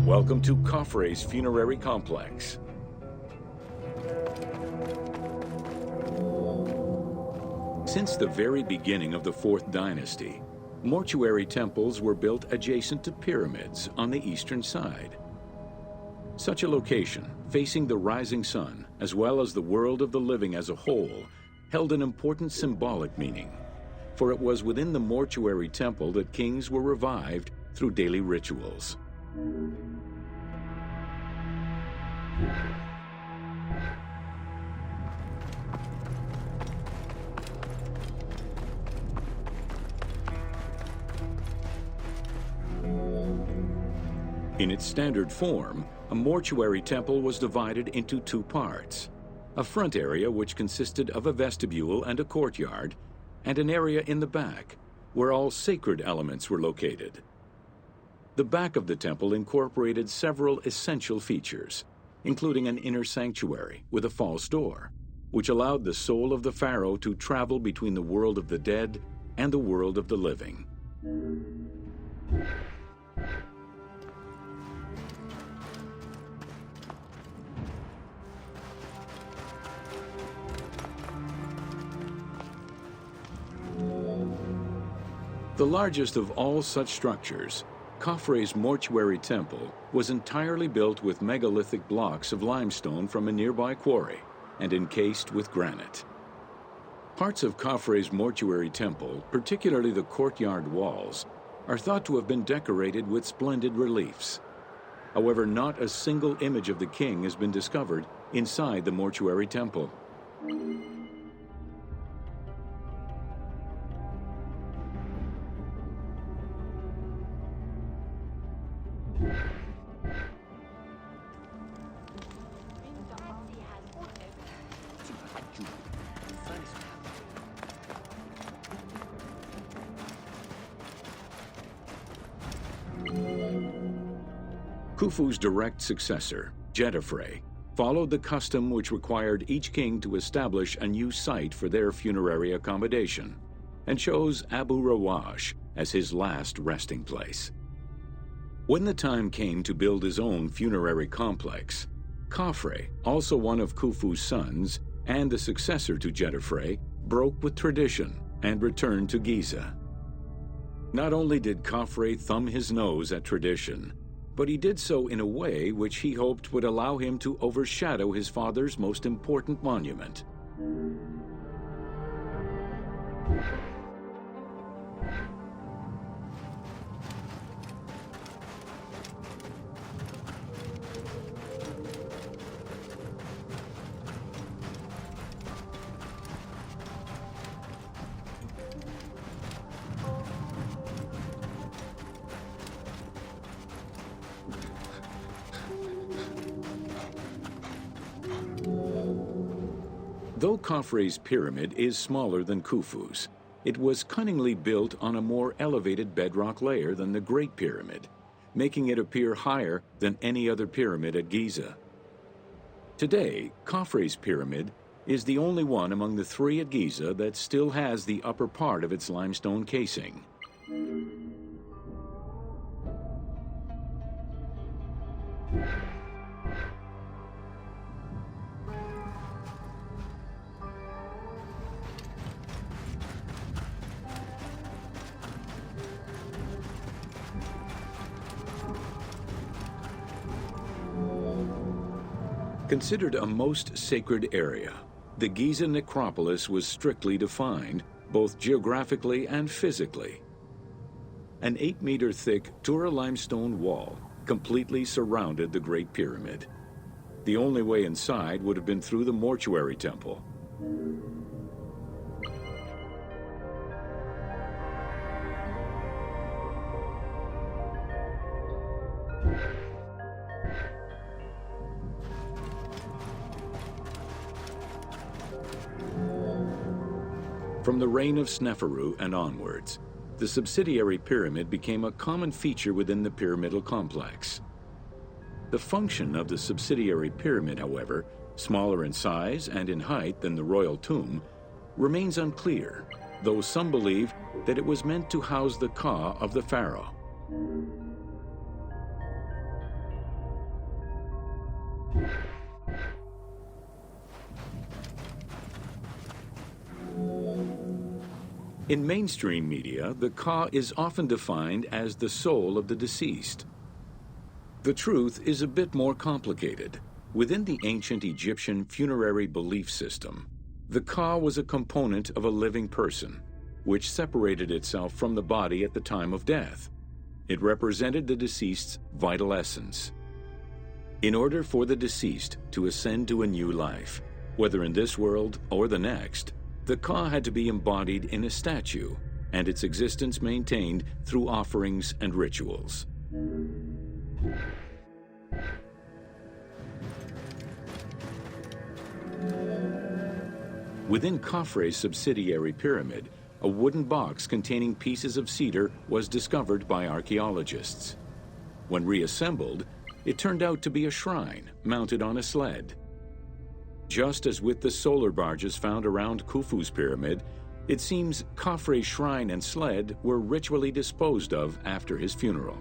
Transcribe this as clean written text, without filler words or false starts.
Welcome to Khafre's funerary complex. Since the very beginning of the 4th dynasty, mortuary temples were built adjacent to pyramids on the eastern side. Such a location, facing the rising sun, as well as the world of the living as a whole, held an important symbolic meaning, for it was within the mortuary temple that kings were revived through daily rituals. In its standard form, a mortuary temple was divided into 2 parts: a front area which consisted of a vestibule and a courtyard, and an area in the back, where all sacred elements were located. The back of the temple incorporated several essential features, including an inner sanctuary with a false door, which allowed the soul of the pharaoh to travel between the world of the dead and the world of the living. The largest of all such structures, Khafre's Mortuary Temple, was entirely built with megalithic blocks of limestone from a nearby quarry and encased with granite. Parts of Khafre's Mortuary Temple, particularly the courtyard walls, are thought to have been decorated with splendid reliefs. However, not a single image of the king has been discovered inside the Mortuary Temple. Khufu's direct successor, Khafre, followed the custom which required each king to establish a new site for their funerary accommodation, and chose Abu Rawash as his last resting place. When the time came to build his own funerary complex, Khafre, also one of Khufu's sons and the successor to Khafre, broke with tradition and returned to Giza. Not only did Khafre thumb his nose at tradition, but he did so in a way which he hoped would allow him to overshadow his father's most important monument. Though Khafre's pyramid is smaller than Khufu's, it was cunningly built on a more elevated bedrock layer than the Great Pyramid, making it appear higher than any other pyramid at Giza. Today, Khafre's pyramid is the only one among the 3 at Giza that still has the upper part of its limestone casing. Considered a most sacred area, the Giza Necropolis was strictly defined, both geographically and physically. An 8-meter-thick Tura limestone wall completely surrounded the Great Pyramid. The only way inside would have been through the Mortuary Temple. From the reign of Sneferu and onwards, the Subsidiary Pyramid became a common feature within the pyramidal complex. The function of the Subsidiary Pyramid, however, smaller in size and in height than the royal tomb, remains unclear, though some believe that it was meant to house the ka of the pharaoh. In mainstream media, the Ka is often defined as the soul of the deceased. The truth is a bit more complicated. Within the ancient Egyptian funerary belief system, the Ka was a component of a living person, which separated itself from the body at the time of death. It represented the deceased's vital essence. In order for the deceased to ascend to a new life, whether in this world or the next, the Ka had to be embodied in a statue, and its existence maintained through offerings and rituals. Within Khafre's Subsidiary Pyramid, a wooden box containing pieces of cedar was discovered by archaeologists. When reassembled, it turned out to be a shrine mounted on a sled. Just as with the solar barges found around Khufu's pyramid, it seems Khafre's shrine and sled were ritually disposed of after his funeral.